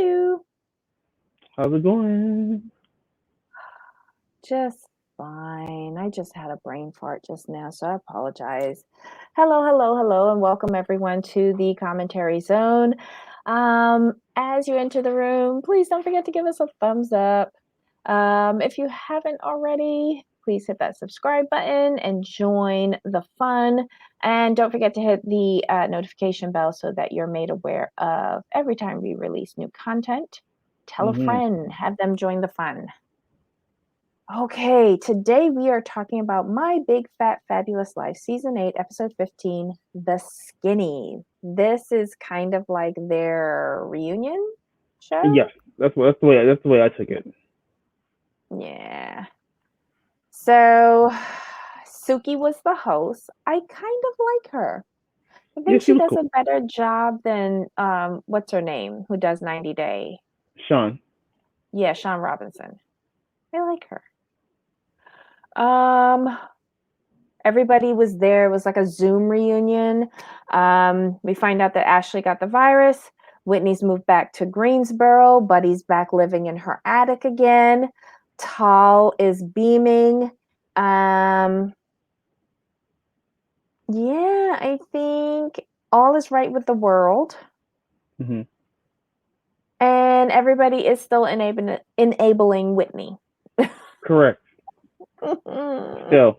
Hello. How's it going? Just fine. I just had a brain fart just now, so I apologize. Hello, hello, hello, and welcome everyone to the commentary zone. As you enter the room, please don't forget to give us a thumbs up. If you haven't already, please hit that subscribe button and join the fun. And don't forget to hit the notification bell so that you're made aware of every time we release new content. Tell a Mm-hmm. friend, have them join the fun. Okay, today we are talking about My Big Fat Fabulous Life, Season 8, Episode 15, The Skinny. This is kind of like their reunion show. Yes, that's the way I took it. Yeah. So Suki was the host. I kind of like her. I Yeah, think she she was does cool. a better job than what's her name, who does 90 Day. Sean. Yeah, Sean Robinson. I like her. Um Everybody was there. It was like a Zoom reunion. We find out that Ashley got the virus. Whitney's moved back to Greensboro. Buddy's back living in her attic again. Tall is beaming. Um, yeah, I think all is right with the world. Mm-hmm. And everybody is still enabling Whitney. Correct. um, Still.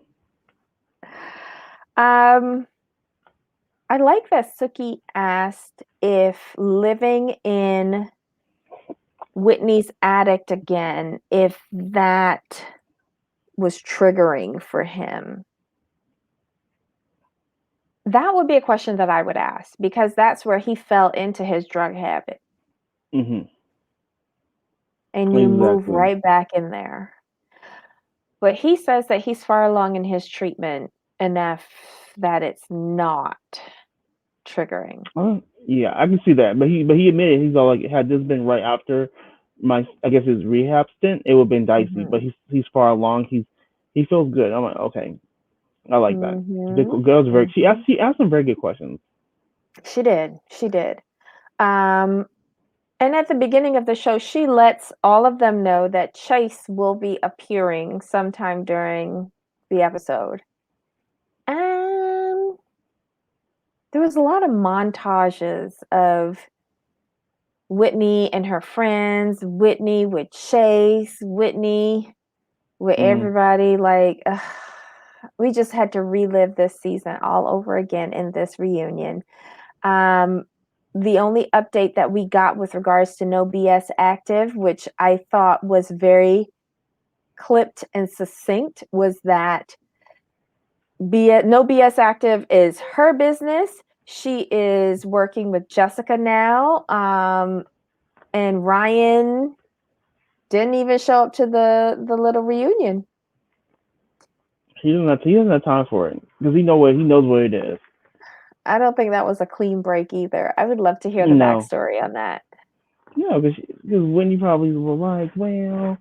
I like that Suki asked if living in Whitney's addict again, if that was triggering for him. That would be a question that I would ask because that's where he fell into his drug habit. Mm-hmm. And you move Exactly. right back in there. But he says that he's far along in his treatment enough that it's not triggering. Yeah, I can see that. But he admitted he's all like, had this been right after I guess his rehab stint, it would have been dicey. But Mhm. he's far along. He feels good. I'm like, okay, I like that. The Mhm. girl's very. Mhm. She asked some very good questions. She did. She did. Um And at the beginning of the show, she lets all of them know that Chase will be appearing sometime during the episode. And there was a lot of montages of Whitney and her friends, Whitney with Chase, Whitney with Mm-hmm. everybody. Like, we just had to relive this season all over again in this reunion. Um, the only update that we got with regards to No BS Active, which I thought was very clipped and succinct, was that No BS Active is her business. She is working with Jessica now. And Ryan didn't even show up to the little reunion. He doesn't have time for it because he knows what it is. I don't think that was a clean break either. I would love to hear the No. backstory on that. No, because Wendy probably was like, well,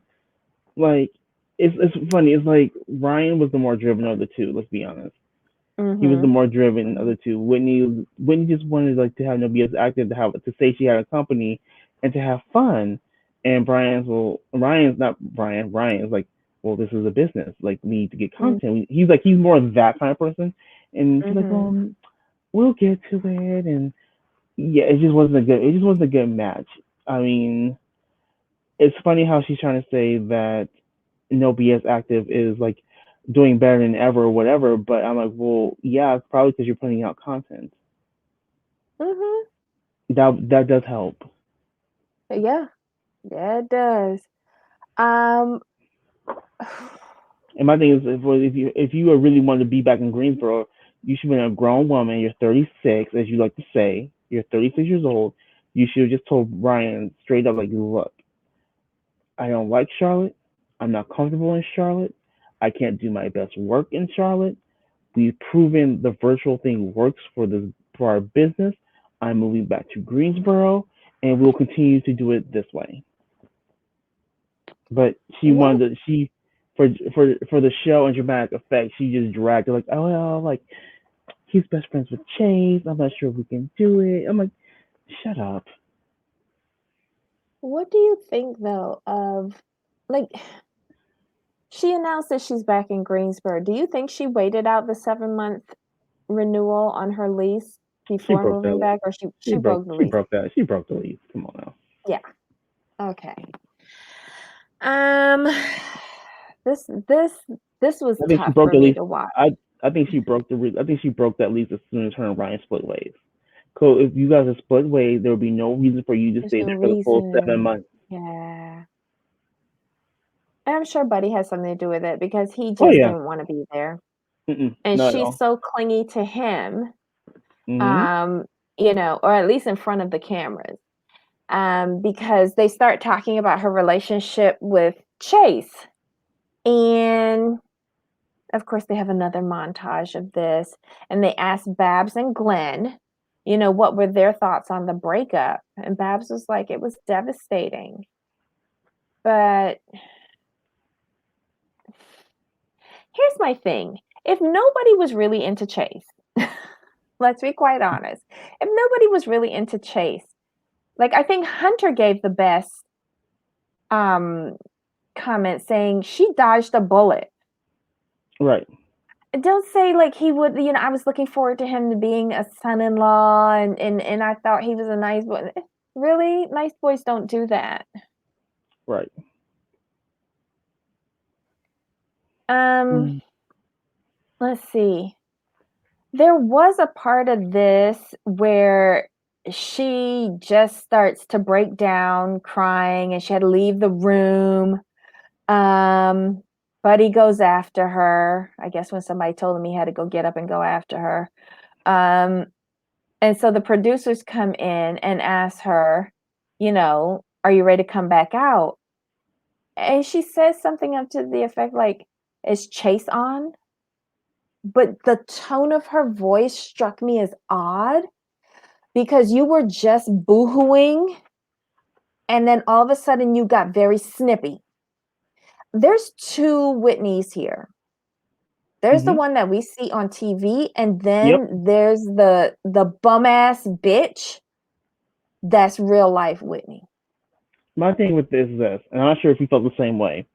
like it's funny. It's like Ryan was the more driven of the two. Let's be honest. He was the Mm-hmm. more driven of Mm-hmm. the two. Whitney just wanted like to have no BS active to say she had a company and to have fun. And Ryan's not Brian. Ryan's like, well, this is a business. Like we need to get content. He's more that kind of person. And she's like, Mm-hmm. well, we'll get to it. And yeah, it just wasn't a good match. I mean, it's funny how she's trying to say that no BS active is like doing better than ever or whatever, but I'm like, well, yeah, it's probably because you're putting out content. Mm-hmm. That does help. Yeah. Yeah, it does. Um, And my thing is, if you really wanted to be back in Greensboro, you should have been a grown woman. You're 36, as you like to say. You're 36 years old. You should have just told Ryan straight up, like, look, I don't like Charlotte. I'm not comfortable in Charlotte. I can't do my best work in Charlotte. We've proven the virtual thing works for our business. I'm moving back to Greensboro, and we'll continue to do it this way. But she yeah. wanted to, she for the show and dramatic effect, she just dragged it like, oh well, like he's best friends with Chase. I'm not sure if we can do it. I'm like, shut up. What do you think though of like she announced that she's back in Greensboro. Do you think she waited out the 7-month renewal on her lease She before broke moving that. back, or she broke the She lease? broke that. She broke the lease. Come on now. Yeah. Okay. Um, this this this was I think she tough broke for the me lease. to watch. I think she broke I think she broke that lease as soon as her and Ryan split ways. So if you guys are split ways, there will be no reason for you to There's stay no there for the full 7 months. reason. Yeah. And I'm sure Buddy has something to do with it because he Oh just yeah. didn't want to be there. Mm-mm, And not at she's all. so clingy to him, Mhm. um, or at least in front of the cameras. Because they start talking about her relationship with Chase. And of course, they have another montage of this. And they ask Babs and Glenn, what were their thoughts on the breakup? And Babs was like, it was devastating. But here's my thing, if nobody was really into Chase, let's be quite honest, if nobody was really into Chase, like I think Hunter gave the best um comment saying she dodged a bullet. Right. Don't say like he would, I was looking forward to him to being a son-in-law, and I thought he was a nice boy. Really? Nice boys don't do that. Right. Um, Mm. let's see. There was a part of this where she just starts to break down crying and she had to leave the room. Um, Buddy goes after her. I guess when somebody told him he had to go get up and go after her. Um, And so the producers come in and ask her, "Are you ready to come back out?" And she says something up to the effect like, "Is Chase on?" But the tone of her voice struck me as odd because you were just boohooing and then all of a sudden you got very snippy. There's two Whitneys here. There's the Mhm. one that we see on TV, and Yep. then there's the bum ass bitch that's real life Whitney. My thing with this is this, and I'm not sure if you felt the same way.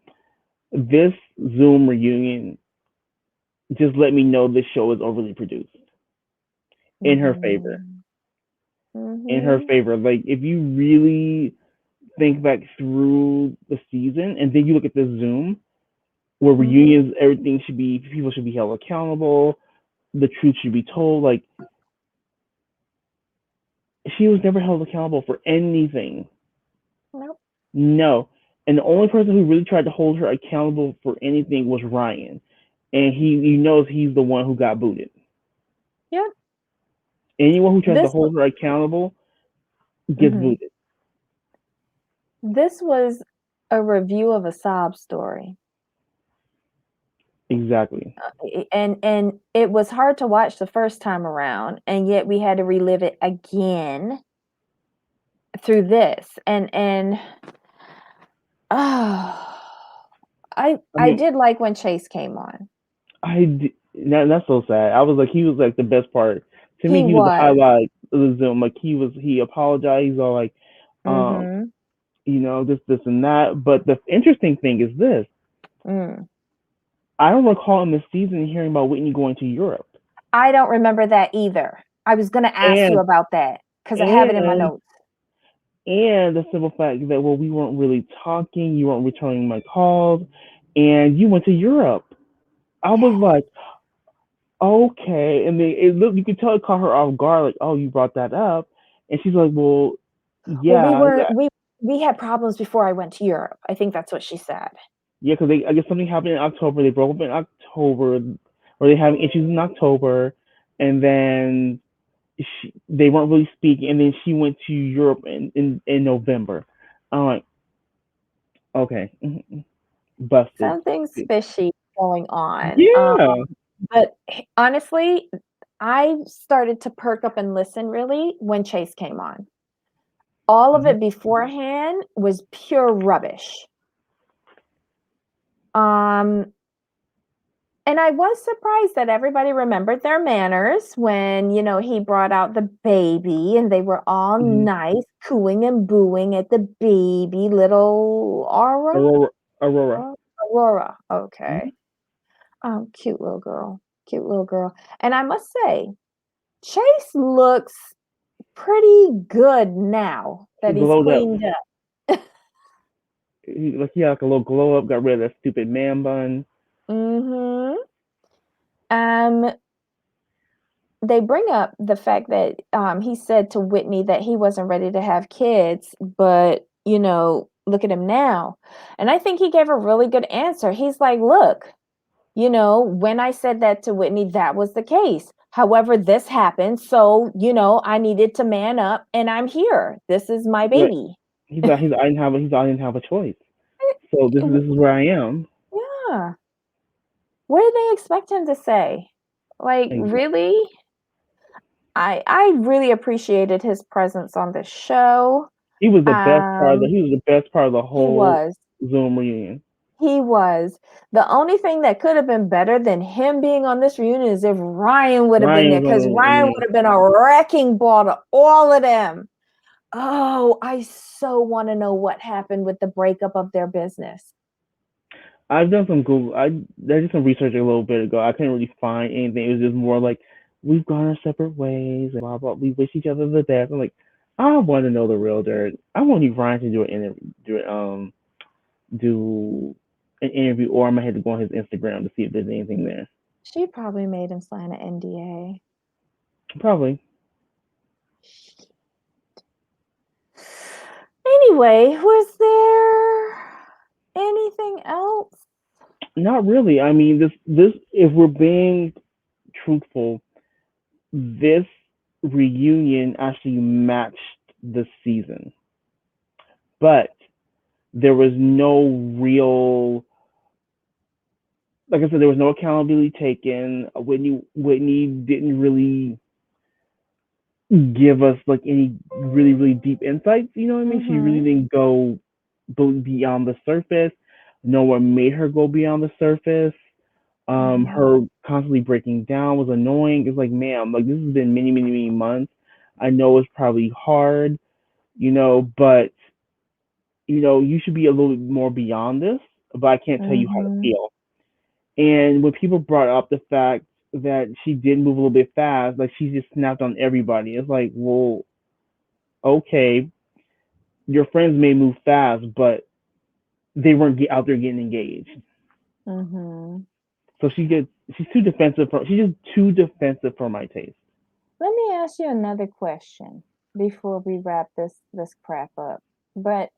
This Zoom reunion just let me know this show is overly produced in her favor. Mhm. In her Mhm. favor. Like if you really think back through the season and then you look at this Zoom where Mhm. reunions, everything should be people should be held accountable, the truth should be told. Like she was never held accountable for anything. Nope. No. And the only person who really tried to hold her accountable for anything was Ryan. And he knows he's the one who got booted. Yep. Anyone who tries to This hold her accountable gets mhm. booted. This was a review of a sob story. Exactly. And it was hard to watch the first time around, and yet we had to relive it again through this. And oh, I I mean, did like when Chase came on. that's so sad. I was like, he was like the best part. To me, He he was the was. highlight of the Zoom. Like he apologized. He's all like, um, Mhm. this and that. But the interesting thing is this: Mm. I don't recall in the season hearing about Whitney going to Europe, I don't remember that either. I was gonna ask you and about that because I have it in my and notes. and the simple fact that well, we weren't really talking. You weren't returning my calls, and you went to Europe. I was Yeah. like, okay, and then you could tell it caught her off guard. Like, oh, you brought that up, and she's like, well, Well, yeah, yeah, we had problems before I went to Europe. I think that's what she said. yeah, because I guess something happened in October. They broke up in October, or they having issues in October, and then they weren't really speaking. And then she went to Europe in November. I'm like, okay, busted. Something's fishy going on. Yeah. But honestly, I started to perk up and listen really when Chase came on. All of Mhm. it beforehand was pure rubbish. Um, And I was surprised that everybody remembered their manners when, he brought out the baby and they were all Mhm. nice, cooing and booing at the baby, little Aura? Aurora. Aurora. Aurora. Mhm. Okay. Cute little girl. Cute little girl. And I must say, Chase looks pretty good now He that he's glowed up. cleaned up. He had like a little glow up. Got rid of that stupid man bun. Mhm. Um, they bring up the fact that he said to Whitney that he wasn't ready to have kids, but look at him now. And I think he gave a really good answer. He's like, look, when I said that to Whitney, that was the case. However, this happened. So, I needed to man up and I'm here. This is my Right. baby. I didn't have a choice. So this is where I am. Yeah. What did they expect him to say? Like, And really? I really appreciated his presence on the show. he was the best part of the Um, he was the best part of the he whole was. Zoom reunion. He was. The only thing that could have been better than him being on this reunion is if Ryan would have been Ryan there, was on because the Ryan would have been a wrecking ball to all of them. Oh, I so want to know what happened with the breakup of their business. I've done some Google. I did some research a little bit ago. I couldn't really find anything. It was just more like we've gone our separate ways and blah blah. We wish each other the best. I'm like, I want to know the real dirt. I want you Ryan to do an interview, do an interview, or I might have to go on his Instagram to see if there's anything there. She probably made him sign an NDA. Probably. Anyway, was there anything else? Not really. I mean, this if we're being truthful, this reunion actually matched the season, but there was no real, like I said, there was no accountability taken. Whitney didn't really give us like any really deep insights. You know what I mean? She really Mm-hmm. didn't go beyond the surface. No one made her go beyond the surface. Mm-hmm. Her constantly breaking down was annoying. It's like, ma'am, like this has been many months. I know it's probably hard, but you should be a little bit more beyond this. But I can't tell you how to Mm-hmm. feel. And when people brought up the fact that she did move a little bit fast, like she just snapped on everybody, it's like, well, okay, your friends may move fast, but they weren't out there getting engaged. Mm-hmm. So she's too defensive she's just too defensive for my taste. Let me ask you another question before we wrap this crap up. But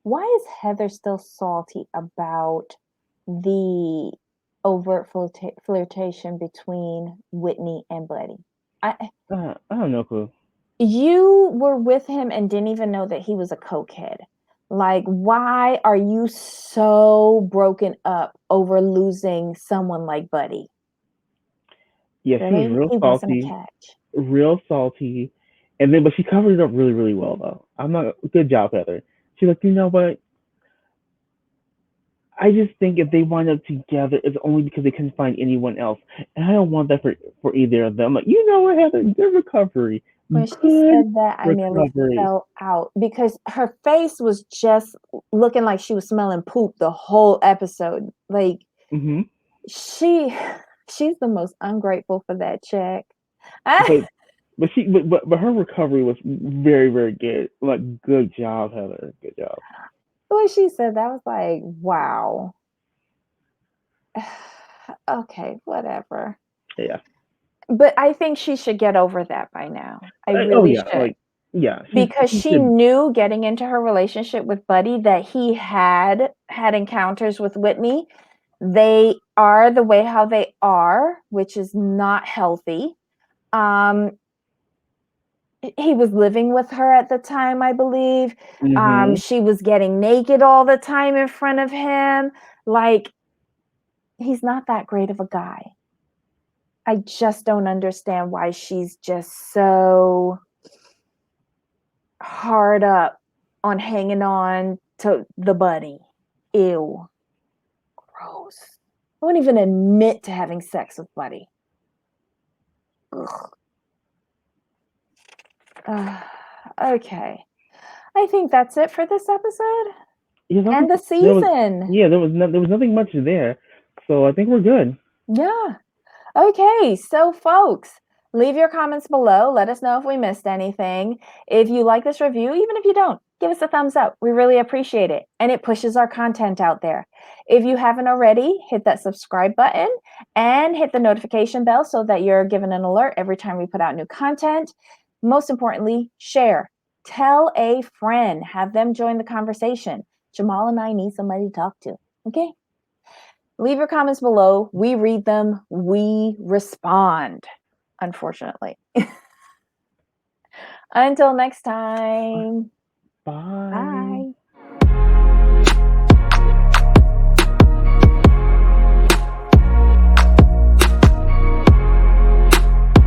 why is Heather still salty about the overt flirtation between Whitney and Buddy? I I have no clue. You were with him and didn't even know that he was a cokehead. Like, why are you so broken up over losing someone like Buddy? Yeah, she was Really? real He wasn't a salty, catch. real salty, and then but she covered it up really well though. I'm not good job, Heather. She's like, you know what? I just think if they wind up together, it's only because they couldn't find anyone else, and I don't want that for either of them. Like, you know what, Heather? Good recovery, When she good said that, I nearly recovery. fell out because her face was just looking like she was smelling poop the whole episode. Like Hmm. she she's the most ungrateful for that check. Ah, But but her recovery was very good. Like, good job, Heather. Good job. when she said that, I was like, wow. Okay, whatever. Yeah. But I think she should get over that by now. I Oh really yeah. should. Like, yeah. Because She she should. knew getting into her relationship with Buddy that he had encounters with Whitney. They are the way how they are, which is not healthy. Um, he was living with her at the time, I believe. Hmm. She was getting naked all the time in front of him. Like, he's not that great of a guy. I just don't understand why she's just so hard up on hanging on to the Buddy. Ew. Gross. I won't even admit to having sex with Buddy. Ugh. Okay. I think that's it for this episode Yes, I and think the there was. season. Yeah, there was nothing much there, so I think we're good. Yeah. Okay, so folks, leave your comments below. Let us know if we missed anything. If you like this review, even if you don't, give us a thumbs up. We really appreciate it, and it pushes our content out there. If you haven't already, hit that subscribe button and hit the notification bell so that you're given an alert every time we put out new content. Most importantly, share. Tell a friend. Have them join the conversation. Jamal and I need somebody to talk to. Okay? Leave your comments below. We read them. We respond, unfortunately. Until next time. Bye. Bye.